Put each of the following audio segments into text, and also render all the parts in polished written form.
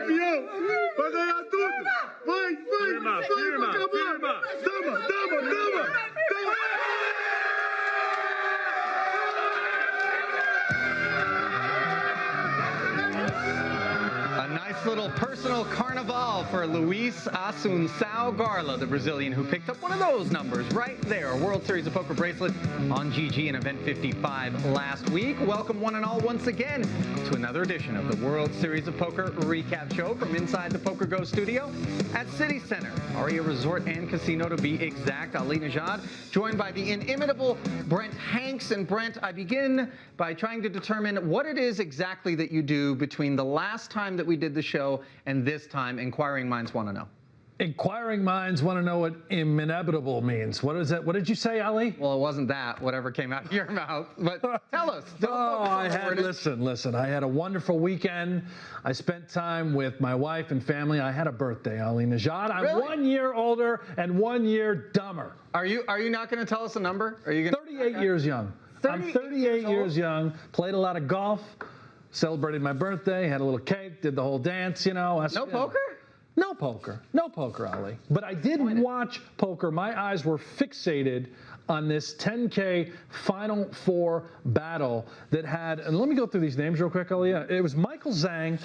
campeão. Vai ganhar tudo. Vai, Dama. A nice little personal carnival for Luis Assunção Garla, the Brazilian who picked up one of those numbers right there. A World Series of Poker bracelet on GG in Event 55 last week. Welcome one and all once again to another edition of the World Series of Poker Recap Show from inside the Poker Go studio at City Center, Aria Resort and Casino to be exact. Ali Najad, joined by the inimitable Brent Hanks. And Brent, I begin by trying to determine what it is exactly that you do between the last time that we did the show and this time. Inquiring minds want to know. Inquiring minds want to know what inevitable means. What is that? What did you say, Ali? Well, it wasn't that, whatever came out of your mouth. But tell us. Listen, I had a wonderful weekend. I spent time with my wife and family. I had a birthday, Ali Najad. I'm Really? 1 year older and 1 year dumber. Are you not going to tell us a number? Are you going 38 years young. I'm 38 years young. Played a lot of golf. Celebrated my birthday. Had a little cake. Did the whole dance. You know. No poker? No poker, Ali. But I did watch poker. My eyes were fixated on this 10K Final Four battle that had, and let me go through these names real quick, Ali. It was Michael Zhang,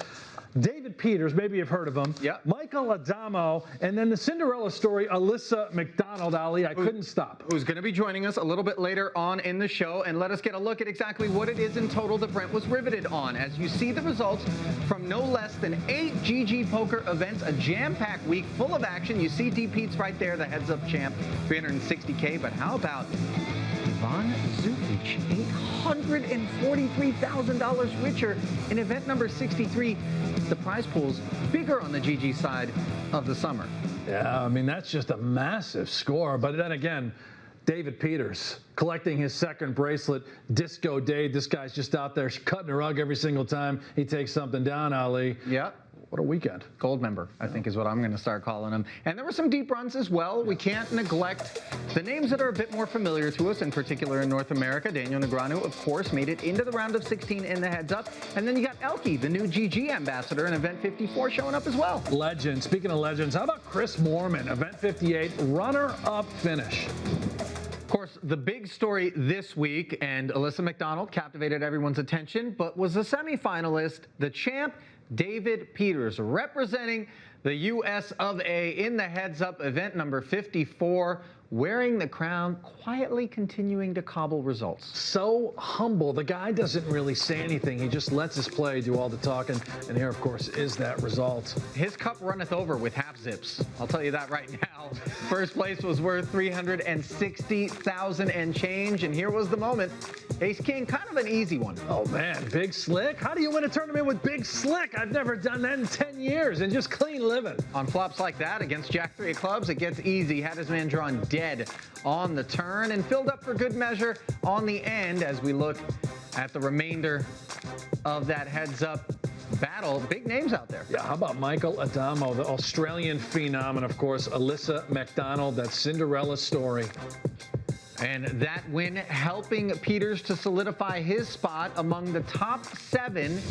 David Peters, maybe you've heard of him. Yep. Michael Adamo, and then the Cinderella story, Alyssa McDonald, Ali. I couldn't stop. Who's going to be joining us a little bit later on in the show, and let us get a look at exactly what it is in total that Brent was riveted on. As you see the results from no less than 8 GG Poker events, a jam-packed week full of action. You see D. Pete's right there, the heads-up champ, 360K, but how about Ivan Zufic, $843,000 richer in event number 63. The prize pool's bigger on the GG side of the summer. Yeah, I mean, that's just a massive score. But then again, David Peters collecting his second bracelet, Disco Dade. This guy's just out there cutting a rug every single time he takes something down, Ali. Yeah. What a weekend. Gold member, I think is what I'm going to start calling him. And there were some deep runs as well. We can't neglect the names that are a bit more familiar to us, in particular in North America. Daniel Negreanu, of course, made it into the round of 16 in the heads up. And then you got Elke, the new GG ambassador in Event 54, showing up as well. Legend. Speaking of legends, how about Chris Moorman, Event 58, runner-up finish? Of course, the big story this week, and Alyssa McDonald captivated everyone's attention, but was a semifinalist, the champ, David Peters, representing the US of A in the heads-up event number 54, wearing the crown, quietly continuing to cobble results. So humble. The guy doesn't really say anything. He just lets his play do all the talking. And here, of course, is that result. His cup runneth over with half zips. I'll tell you that right now. First place was worth $360,000 and change. And here was the moment. Ace King, kind of an easy one. Oh, man. Big Slick? How do you win a tournament with Big Slick? I've never done that in 10 years. And just clean living. On flops like that, against Jack 3 of clubs, it gets easy. Had his man drawn dead on the turn and filled up for good measure on the end as we look at the remainder of that heads-up battle. Big names out there. Yeah, how about Michael Adamo, the Australian phenom, and, of course, Alyssa McDonald, that Cinderella story. And that win helping Peters to solidify his spot among the top 7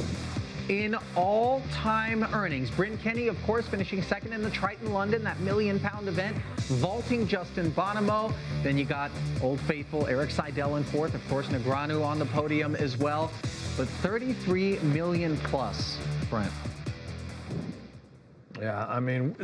in all-time earnings. Bryn Kenny, of course, finishing second in the Triton London, that £1 million event, vaulting Justin Bonomo. Then you got Old Faithful Eric Seidel in fourth, of course, Negreanu on the podium as well. But 33 million plus, Brent. Yeah, I mean,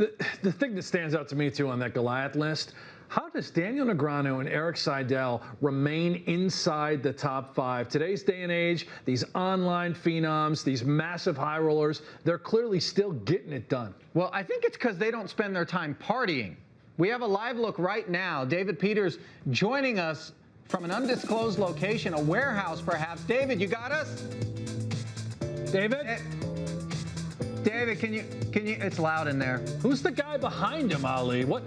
the thing that stands out to me, too, on that Goliath list, how does Daniel Negreanu and Eric Seidel remain inside the top 5? Today's day and age, these online phenoms, these massive high rollers, they're clearly still getting it done. Well, I think it's because they don't spend their time partying. We have a live look right now. David Peters joining us from an undisclosed location, a warehouse perhaps. David, you got us? David? David, can you, it's loud in there. Who's the guy behind him, Ali? What?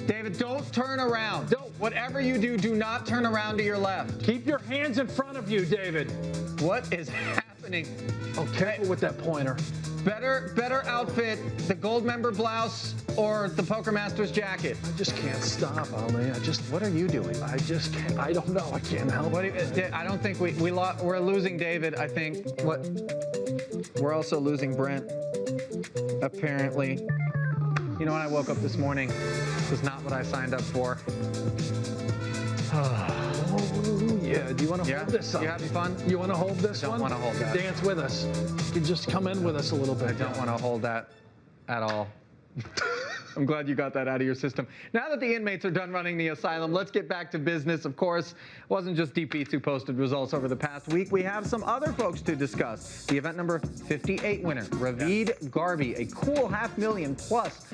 David, don't turn around. Don't. Whatever you do, do not turn around to your left. Keep your hands in front of you, David. What is happening? Oh, careful with that pointer. Better outfit, the gold member blouse or the Poker Masters jacket. I just can't stop, Ali. What are you doing? I just can't. I don't know. I can't help it. I don't think we're losing David. I think we're also losing Brent. apparently. You know, when I woke up this morning, this was not what I signed up for. Oh, yeah. Do you want to hold this up? You having fun? You want to hold this one? I don't want to hold that. Dance with us. You can just come in with us a little bit. I don't want to hold that at all. I'm glad you got that out of your system. Now that the inmates are done running the asylum, let's get back to business. Of course, it wasn't just DPs who posted results over the past week. We have some other folks to discuss. The event number 58 winner, Ravid Garvey, a cool $500,000 plus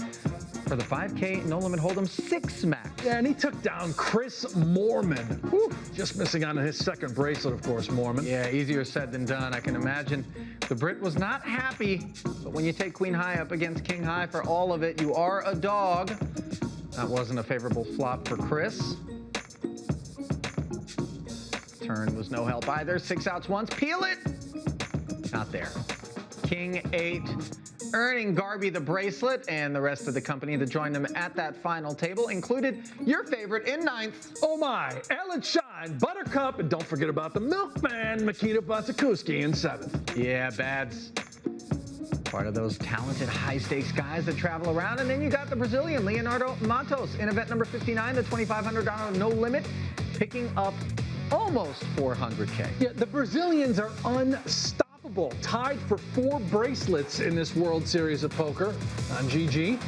for the 5K No Limit Hold'em 6 max. Yeah, and he took down Chris Moorman. Whew, just missing on his second bracelet, of course, Moorman. Yeah, easier said than done. I can imagine the Brit was not happy, but when you take Queen High up against King High for all of it, you are a dog. That wasn't a favorable flop for Chris. Turn was no help either. 6 outs once. Peel it. Not there. King 8. Earning Garvey the bracelet, and the rest of the company that joined him at that final table included your favorite in 9th. Oh my, Ellen Shine, Buttercup, and don't forget about the Milkman, Makita Basakuski in 7th. Yeah, Bads. Part of those talented high-stakes guys that travel around. And then you got the Brazilian, Leonardo Matos, in event number 59, the $2,500 no limit, picking up almost 400K. Yeah, the Brazilians are unstoppable. Tied for 4 bracelets in this World Series of Poker on GG.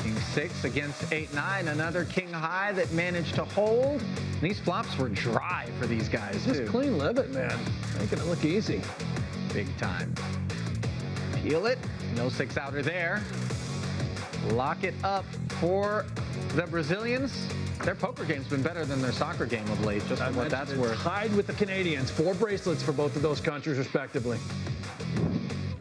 King 6 against 8-9, another King High that managed to hold. And these flops were dry for these guys, Just too. clean live it, man. Making it look easy. Big time. Peel it. No 6-outer there. Lock it up for the Brazilians. Their poker game's been better than their soccer game of late, just for what that's worth. Tied with the Canadians. 4 bracelets for both of those countries, respectively.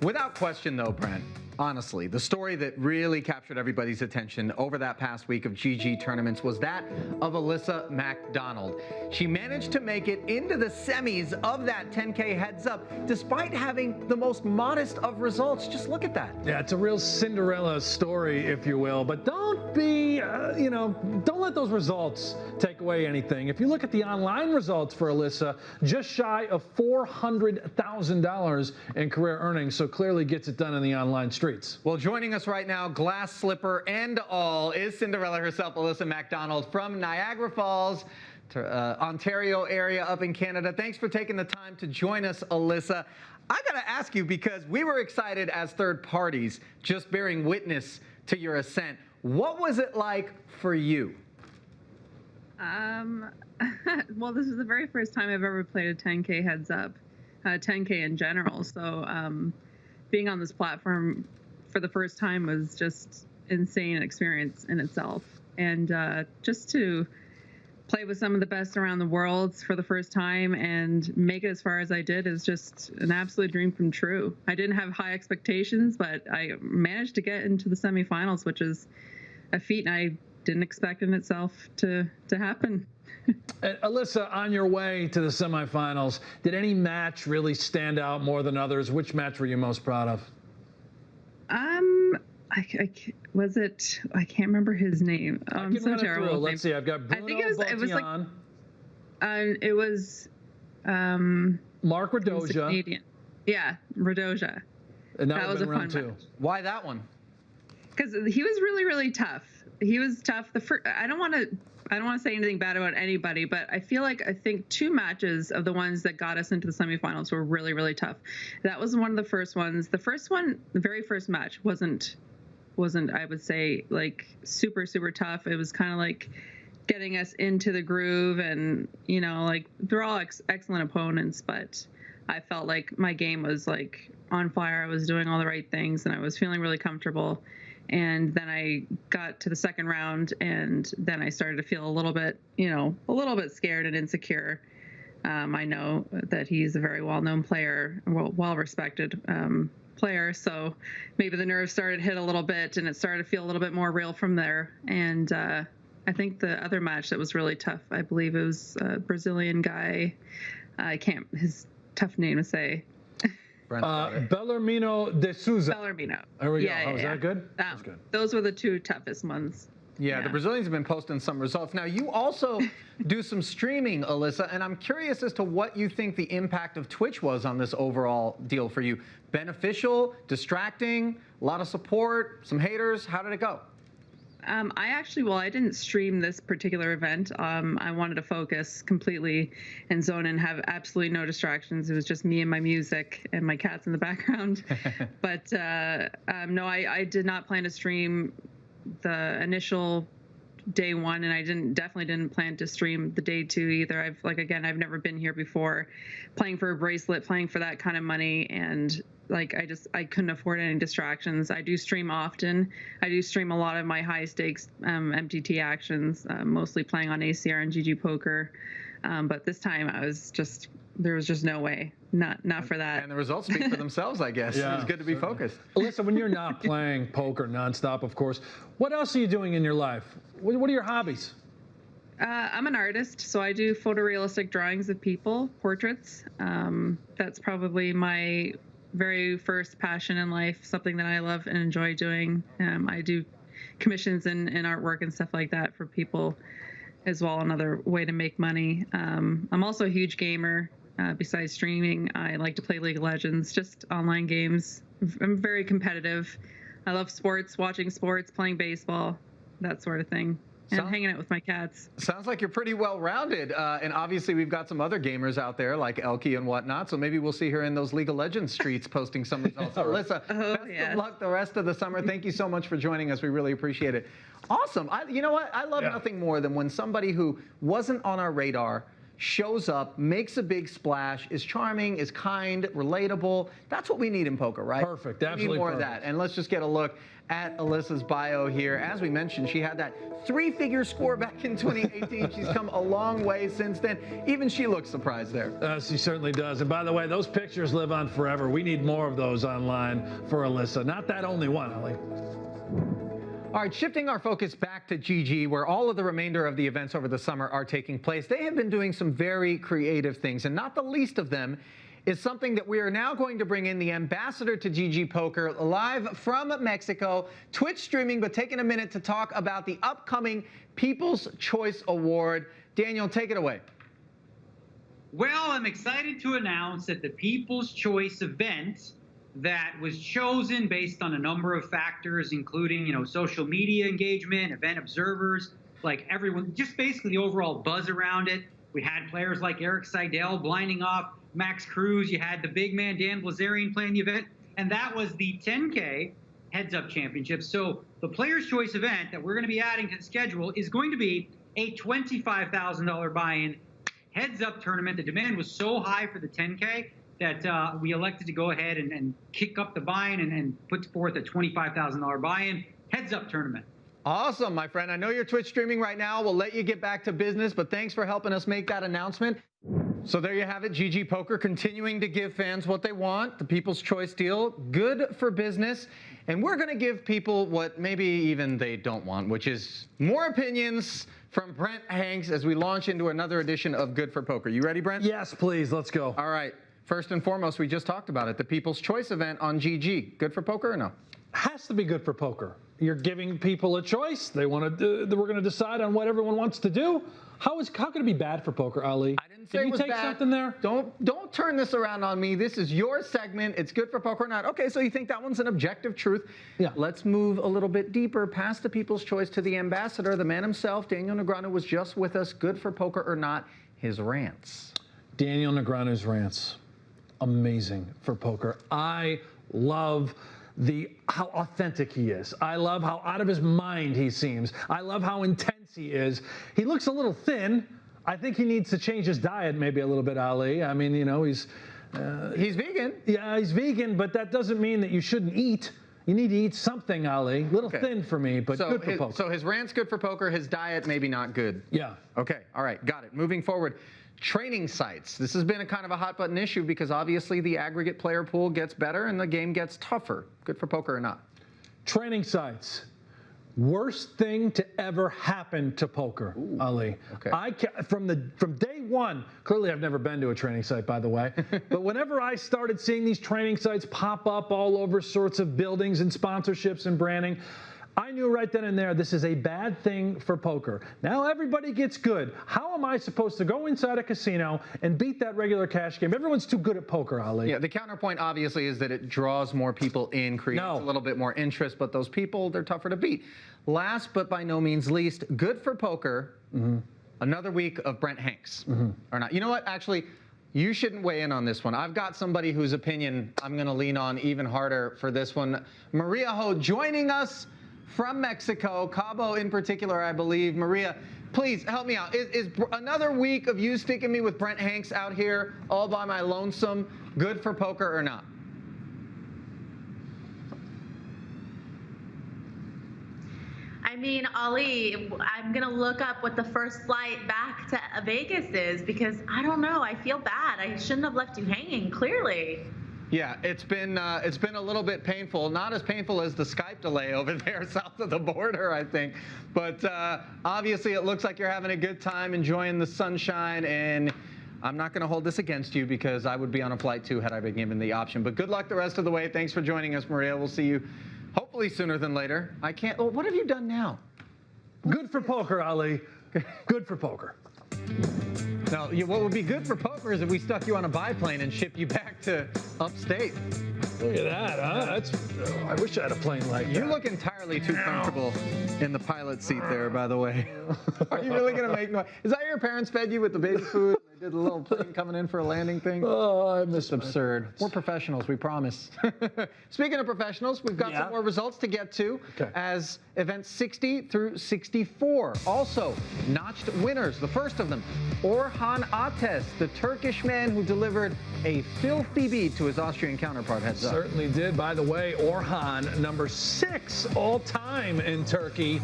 Without question, though, Brent, honestly, the story that really captured everybody's attention over that past week of GG tournaments was that of Alyssa McDonald. She managed to make it into the semis of that 10K heads up, despite having the most modest of results. Just look at that. Yeah, it's a real Cinderella story, if you will. But don't be, don't let those results take away anything. If you look at the online results for Alyssa, just shy of $400,000 in career earnings, so clearly gets it done in the online streets. Well, joining us right now, glass slipper and all, is Cinderella herself, Alyssa McDonald, from Niagara Falls, Ontario area up in Canada. Thanks for taking the time to join us, Alyssa. I got to ask you, because we were excited as third parties, just bearing witness to your ascent. What was it like for you? Well, this is the very first time I've ever played a 10K heads up, 10K in general. So being on this platform for the first time was just insane experience in itself. And just to play with some of the best around the world for the first time and make it as far as I did is just an absolute dream come true. I didn't have high expectations, but I managed to get into the semifinals, which is a feat I didn't expect in itself to happen. Alyssa, on your way to the semifinals, did any match really stand out more than others? Which match were you most proud of? I can't remember his name. I'm so terrible. Let's see. I've got Bruno Botian. It was Mark Radoja. Canadian. Yeah, Radoja. And that was a fun too. match. Why that one? Because he was really, really tough. He was tough. I don't want to say anything bad about anybody, but I think 2 matches of the ones that got us into the semifinals were really, really tough. That was one of the first ones. The first one, the very first match wasn't I would say like super, super tough. It was kind of like getting us into the groove, and like they're all excellent opponents, but I felt like my game was like on fire. I was doing all the right things and I was feeling really comfortable. And then I got to the second round, and then I started to feel a little bit scared and insecure. I know that he's a very well-known player, well-respected player, so maybe the nerves started to hit a little bit, and it started to feel a little bit more real from there. And I think the other match that was really tough, I believe it was a Brazilian guy. His tough name to say. Bellarmino de Souza. Bellarmino. There we go. Yeah, Was that good? That was good. Those were the 2 toughest ones. Yeah, the Brazilians have been posting some results. Now, you also do some streaming, Alyssa, and I'm curious as to what you think the impact of Twitch was on this overall deal for you. Beneficial, distracting, a lot of support, some haters. How did it go? I didn't stream this particular event. I wanted to focus completely and zone and have absolutely no distractions. It was just me and my music and my cats in the background. But no, I did not plan to stream the initial day one, and I definitely didn't plan to stream the day two either. I've never been here before, playing for a bracelet, playing for that kind of money, and I couldn't afford any distractions. I do stream often. I do stream a lot of my high stakes MTT actions, mostly playing on ACR and GGPoker. But this time there was just no way, not for that. And the results speak for themselves, I guess. Yeah, it's good to be focused. Alyssa, when you're not playing poker nonstop, of course, what else are you doing in your life? What are your hobbies? I'm an artist, so I do photorealistic drawings of people, portraits. That's probably my very first passion in life, something that I love and enjoy doing. I do commissions and artwork and stuff like that for people as well, another way to make money. I'm also a huge gamer. Besides streaming, I like to play League of Legends, just online games. I'm very competitive. I love sports, watching sports, playing baseball, that sort of thing. And hanging out with my cats. Sounds like you're pretty well-rounded. And obviously, we've got some other gamers out there like Elkie and whatnot. So maybe we'll see her in those League of Legends streets posting some results. Alyssa, best of luck the rest of the summer. Thank you so much for joining us. We really appreciate it. Awesome. You know what? I love nothing more than when somebody who wasn't on our radar shows up, makes a big splash, is charming, is kind, relatable. That's what we need in poker, right? Perfect. Absolutely. We need more of that. And let's just get a look at Alyssa's bio here. As we mentioned, she had that 3-figure score back in 2018. She's come a long way since then. Even she looks surprised there. She certainly does. And by the way, those pictures live on forever. We need more of those online for Alyssa. Not that only one, Ali. All right, shifting our focus back to GG, where all of the remainder of the events over the summer are taking place. They have been doing some very creative things, and not the least of them is something that we are now going to bring in the ambassador to GGPoker live from Mexico, Twitch streaming, but taking a minute to talk about the upcoming People's Choice Award. Daniel, take it away. Well, I'm excited to announce that the People's Choice event that was chosen based on a number of factors, including, social media engagement, event observers, like everyone, just basically the overall buzz around it. We had players like Eric Seidel blinding off Max Cruz. You had the big man, Dan Blazarian, playing the event. And that was the 10K Heads-Up Championship. So the Player's Choice event that we're going to be adding to the schedule is going to be a $25,000 buy-in heads-up tournament. The demand was so high for the 10K that we elected to go ahead and kick up the buy-in and put forth a $25,000 buy-in heads-up tournament. Awesome, my friend. I know you're Twitch streaming right now. We'll let you get back to business, but thanks for helping us make that announcement. So there you have it, GGPoker continuing to give fans what they want, the People's Choice deal, good for business. And we're going to give people what maybe even they don't want, which is more opinions from Brent Hanks as we launch into another edition of Good for Poker. You ready, Brent? Yes, please. Let's go. All right. First and foremost, we just talked about it, the People's Choice event on GG. Good for poker or no? Has to be good for poker. You're giving people a choice. They want to. We're going to decide on what everyone wants to do. How can it be bad for poker, Ali? I didn't say it was bad. Did you take something there? Don't turn this around on me. This is your segment. It's good for poker or not. Okay, so you think that one's an objective truth. Yeah. Let's move a little bit deeper past the People's Choice to the ambassador, the man himself. Daniel Negreanu was just with us. Good for poker or not? His rants. Daniel Negreanu's rants. Amazing for poker. I love how authentic he is. I love how out of his mind he seems. I love how intense he is. He looks a little thin. I think he needs to change his diet maybe a little bit, Ali. I mean, he's vegan. Yeah, he's vegan, but that doesn't mean that you shouldn't eat. You need to eat something, Ali. A little thin for me, but good for poker. So his rant's good for poker. His diet maybe not good. Yeah. Okay. All right. Got it. Moving forward. Training sites. This has been a kind of a hot button issue because obviously the aggregate player pool gets better and the game gets tougher. Good for poker or not? Training sites. Worst thing to ever happen to poker, Ali. Okay. From day one, clearly I've never been to a training site, by the way, but whenever I started seeing these training sites pop up all over sorts of buildings and sponsorships and branding, I knew right then and there this is a bad thing for poker. Now everybody gets good. How am I supposed to go inside a casino and beat that regular cash game? Everyone's too good at poker, Ali. Yeah, the counterpoint obviously is that it draws more people in, creates a little bit more interest, but those people, they're tougher to beat. Last but by no means least, good for poker, another week of Brent Hanks. Or not. You know what? Actually, you shouldn't weigh in on this one. I've got somebody whose opinion I'm going to lean on even harder for this one. Maria Ho joining us from Mexico, Cabo in particular, I believe. Maria, please help me out. Is another week of you sticking me with Brent Hanks out here all by my lonesome good for poker or not? I mean, Ali, I'm going to look up what the first flight back to Vegas is because I don't know. I feel bad. I shouldn't have left you hanging, clearly. Yeah, it's been a little bit painful. Not as painful as the Skype delay over there south of the border, I think. But obviously, it looks like you're having a good time, enjoying the sunshine. And I'm not going to hold this against you because I would be on a flight too had I been given the option. But good luck the rest of the way. Thanks for joining us, Maria. We'll see you hopefully sooner than later. I can't. Oh, what have you done now? Good for poker, Ali. Good for poker. Now, what would be good for poker is if we stuck you on a biplane and shipped you back to upstate. Look at that, huh? I wish I had a plane like that. You look entirely too comfortable in the pilot seat there, by the way. Are you really going to make noise? Is that your parents fed you with the baby food? They did the little plane coming in for a landing thing? Oh, I miss absurd. We're professionals, we promise. Speaking of professionals, we've got some more results to get to as events 60 through 64. Also, notched winners. The first of them, Orhan Ates, the Turkish man who delivered a filthy beat to his Austrian counterpart. Heads up. Certainly did. By the way, Orhan, number 6 all-time in Turkey.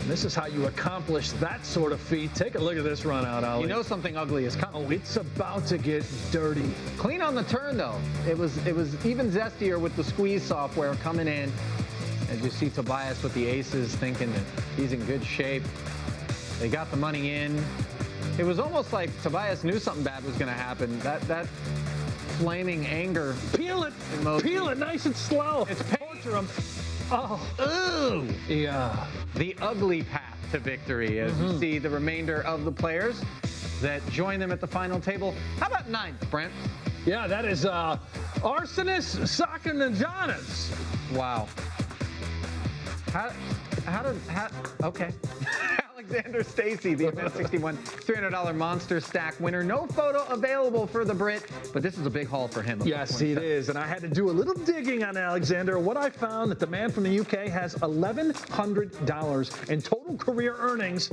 And this is how you accomplish that sort of feat. Take a look at this run out, Ali. You know something ugly is coming. Oh, it's about to get dirty. Clean on the turn, though. It was even zestier with the squeeze software coming in. As you see Tobias with the aces thinking that he's in good shape. They got the money in. It was almost like Tobias knew something bad was going to happen. That flaming anger. Peel it. Peel it nice and slow. It's torture him. Oh. Ooh. Yeah. The ugly path to victory as you see the remainder of the players that join them at the final table. How about 9th, Brent? Yeah, that is Arsenis Sakanajanis. Wow. Okay. Alexander Stacey, the Event 61 $300 Monster Stack winner. No photo available for the Brit, but this is a big haul for him. Yes, it is. And I had to do a little digging on Alexander. What I found that the man from the UK has $1,100 in total career earnings.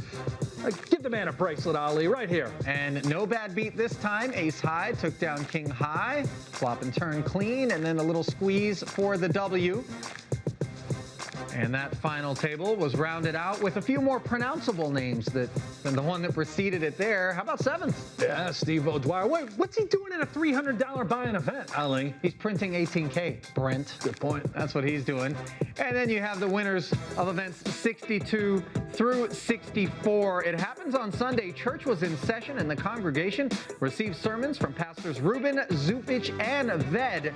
Give the man a bracelet, Ali, right here. And no bad beat this time. Ace high took down King high. Flop and turn clean, and then a little squeeze for the W. And that final table was rounded out with a few more pronounceable names than the one that preceded it there. How about 7th? Yeah, Steve O'Dwyer. Wait, what's he doing in a $300 buy-in event, Ali? He's printing 18K, Brent. Good point. That's what he's doing. And then you have the winners of events 62 through 64. It happens on Sunday. Church was in session and the congregation received sermons from pastors Ruben, Zupich, and Ved.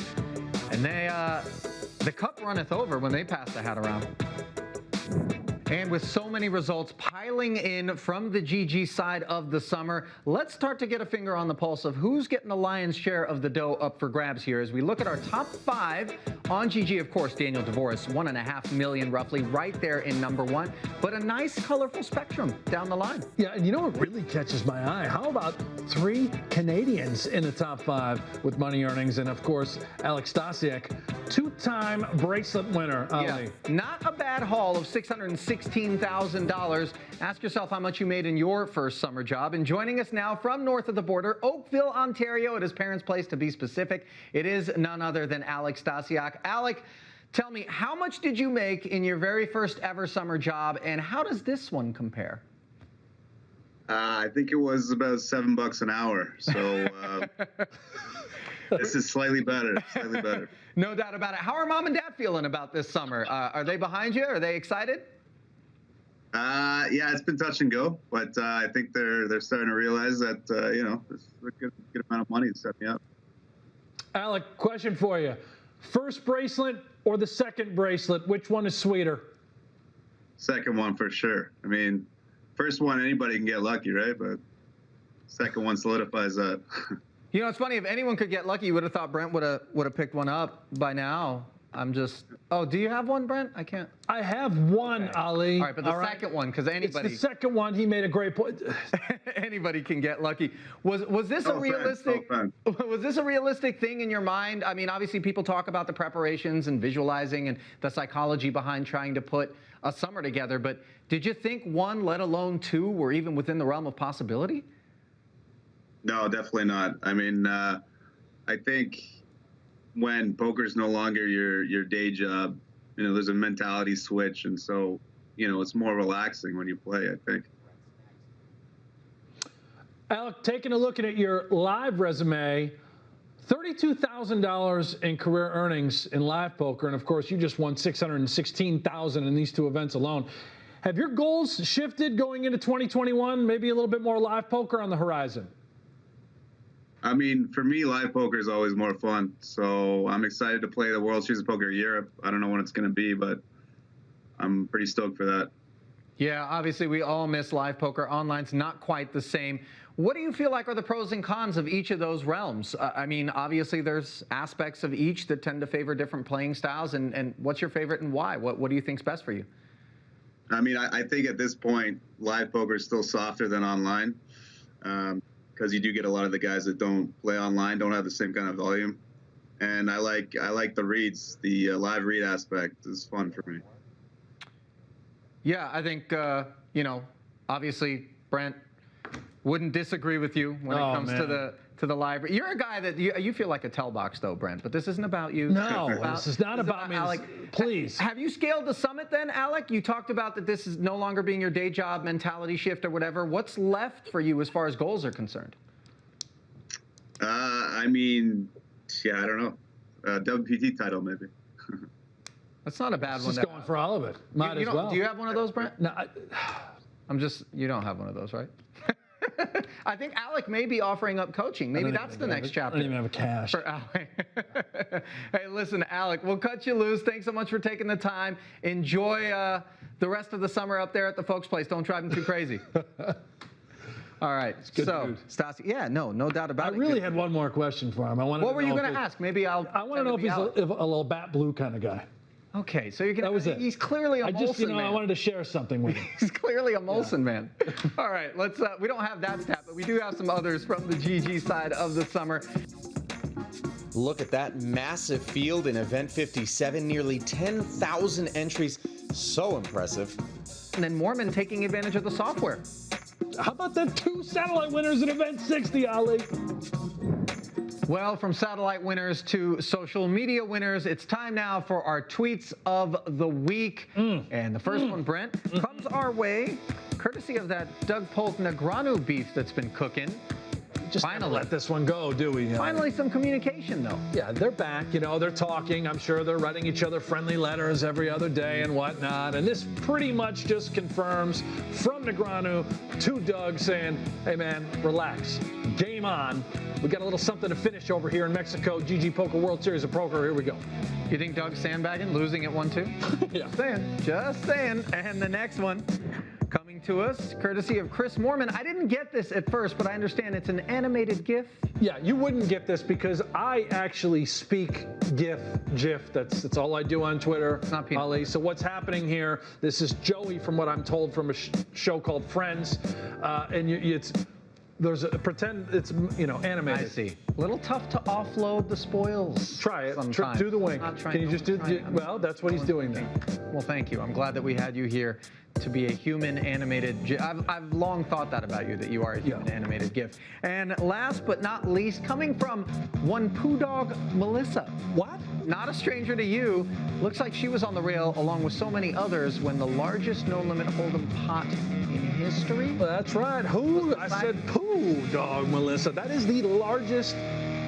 And the cup runneth over when they pass the hat around. And with so many results piling in from the GG side of the summer, let's start to get a finger on the pulse of who's getting the lion's share of the dough up for grabs here as we look at our top 5 on GG. Of course, Daniel DeVoris, $1.5 million roughly, right there in number 1, but a nice colorful spectrum down the line. Yeah, and you know what really catches my eye? How about 3 Canadians in the top 5 with money earnings? And of course, Alex Stasiak, 2-time bracelet winner. Yeah, not a bad haul of $616,000. Ask yourself how much you made in your first summer job. And joining us now from north of the border, Oakville, Ontario, at his parents' place to be specific, it is none other than Alec Stasiak. Alec, tell me, how much did you make in your very first ever summer job, and how does this one compare? I think it was about $7 an hour. So this is slightly better. Slightly better. No doubt about it. How are mom and dad feeling about this summer? Are they behind you? Are they excited? Yeah, it's been touch and go, but I think they're starting to realize that this is a good amount of money to set me up. Alec, question for you: first bracelet or the second bracelet? Which one is sweeter? Second one for sure. I mean, first one, anybody can get lucky, right? But second one solidifies that. You know, it's funny. If anyone could get lucky, you would have thought Brent would have picked one up by now. I'm just. Oh, do you have one, Brent? I can't. I have one, okay. Ali. All right, but the second one, because anybody. It's the second one. He made a great point. Anybody can get lucky. Was this a realistic? Was this a realistic thing in your mind? I mean, obviously, people talk about the preparations and visualizing and the psychology behind trying to put a summer together. But did you think one, let alone two, were even within the realm of possibility? No, definitely not. I mean, I think when poker's no longer your day job, you know, there's a mentality switch, and so, you know, it's more relaxing when you play, I think. Alec, taking a look at your live resume, $32,000 in career earnings in live poker, and of course, you just won $616,000 in these two events alone. Have your goals shifted going into 2021? Maybe a little bit more live poker on the horizon? I mean, for me, live poker is always more fun. So I'm excited to play the World Series of Poker Europe. I don't know when it's going to be, but I'm pretty stoked for that. Yeah, obviously we all miss live poker. Online's not quite the same. What do you feel like are the pros and cons of each of those realms? I mean, obviously there's aspects of each that tend to favor different playing styles. And what's your favorite and why? What do you think's best for you? I mean, I think at this point, live poker is still softer than online. Because you do get a lot of the guys that don't play online, don't have the same kind of volume. And I like the reads. The live read aspect is fun for me. Yeah, I think, you know, obviously Brent wouldn't disagree with you when it comes to the live. You're a guy that you feel like a tell box though, Brent, but this isn't about you. No, this is not about me. Alec, please. Have you scaled the summit then, Alec? You talked about that this is no longer being your day job, mentality shift or whatever. What's left for you as far as goals are concerned? I mean, yeah, I don't know. WPT title maybe. That's not a bad one. Just going for all of it. Might as well. Do you have one of those, Brent? No, you don't have one of those, right? I think Alec may be offering up coaching. Maybe that's the next chapter. I don't even have a cash. For Alec. Hey, listen, Alec, we'll cut you loose. Thanks so much for taking the time. Enjoy the rest of the summer up there at the folks' place. Don't drive them too crazy. All right. So, Stassi, yeah, no doubt about it. I really had one more question for him. What were you going to ask? Maybe I want to know if he's a little bat blue kind of guy. Okay, so you're gonna. That was it. He's clearly a Molson man. I wanted to share something with him. He's clearly a Molson man. All right, let's. We don't have that stat, but we do have some others from the GG side of the summer. Look at that massive field in Event 57, nearly 10,000 entries. So impressive. And then Mormon taking advantage of the software. How about the 2 satellite winners in Event 60, Ali? Well, from satellite winners to social media winners, it's time now for our tweets of the week. And the first one, Brent, comes our way, courtesy of that Doug Polk Negreanu beef that's been cooking. Just finally let this one go, do we? Finally, some communication, though. Yeah, they're back. You know, they're talking. I'm sure they're writing each other friendly letters every other day and whatnot. And this pretty much just confirms from Negreanu to Doug saying, hey, man, relax. Game on. We got a little something to finish over here in Mexico. GGPoker World Series of Poker. Here we go. You think Doug's sandbagging, losing at 1-2? Yeah. Just saying. And the next one, coming to us, courtesy of Chris Mormon. I didn't get this at first, but I understand it's an animated GIF. Yeah, you wouldn't get this because I actually speak GIF. That's all I do on Twitter, not Ali. So what's happening here? This is Joey, from what I'm told, from a show called Friends, and there's a pretend it's animated. I see. A little tough to offload the spoils. Try it. Do the wink. Can you just do? Well, that's what he's doing there. Well, thank you. I'm glad that we had you here to be a human animated. I've long thought that about you, that you are a human animated GIF. And last but not least, coming from one poo dog Melissa. What? Not a stranger to you. Looks like she was on the rail along with so many others when the largest no limit hold'em pot in history. Well, that's right. Who? I said poo dog Melissa. That is the largest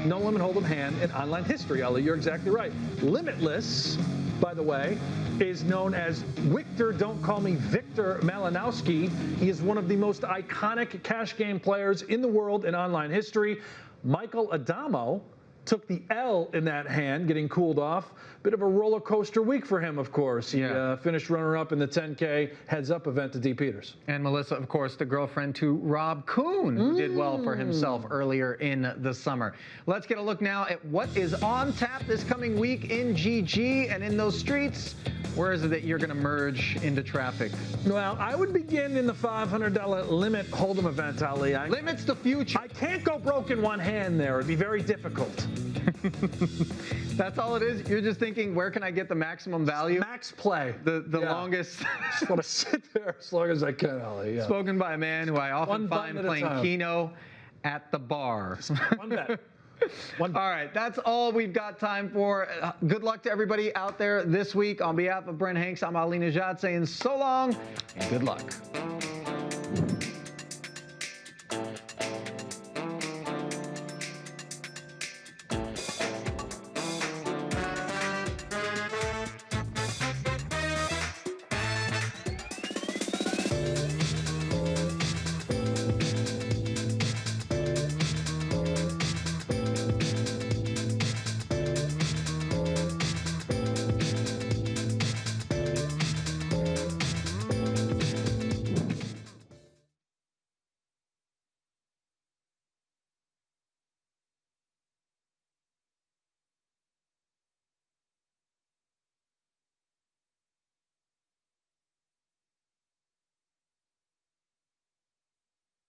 no limit hold'em hand in online history, Ali. You're exactly right. Limitless, by the way, is known as Victor, don't call me Victor Malinowski. He is one of the most iconic cash game players in the world in online history. Michael Adamo took the L in that hand, getting cooled off. Bit of a roller coaster week for him, of course. He finished runner-up in the 10K heads-up event to D. Peters. And Melissa, of course, the girlfriend to Rob Kuhn, who did well for himself earlier in the summer. Let's get a look now at what is on tap this coming week in GG and in those streets. Where is it that you're going to merge into traffic? Well, I would begin in the $500 limit hold'em event, Ali. Limits the future. I can't go broke in one hand there. It'd be very difficult. That's all it is? You're just thinking, where can I get the maximum value? Max play. The longest. Just want to sit there as long as I can, Ali. Yeah. Spoken by a man who I often find playing Keno at the bar. One bet. All right, that's all we've got time for. Good luck to everybody out there this week. On behalf of Brent Hanks, I'm Ali Najad saying so long and good luck.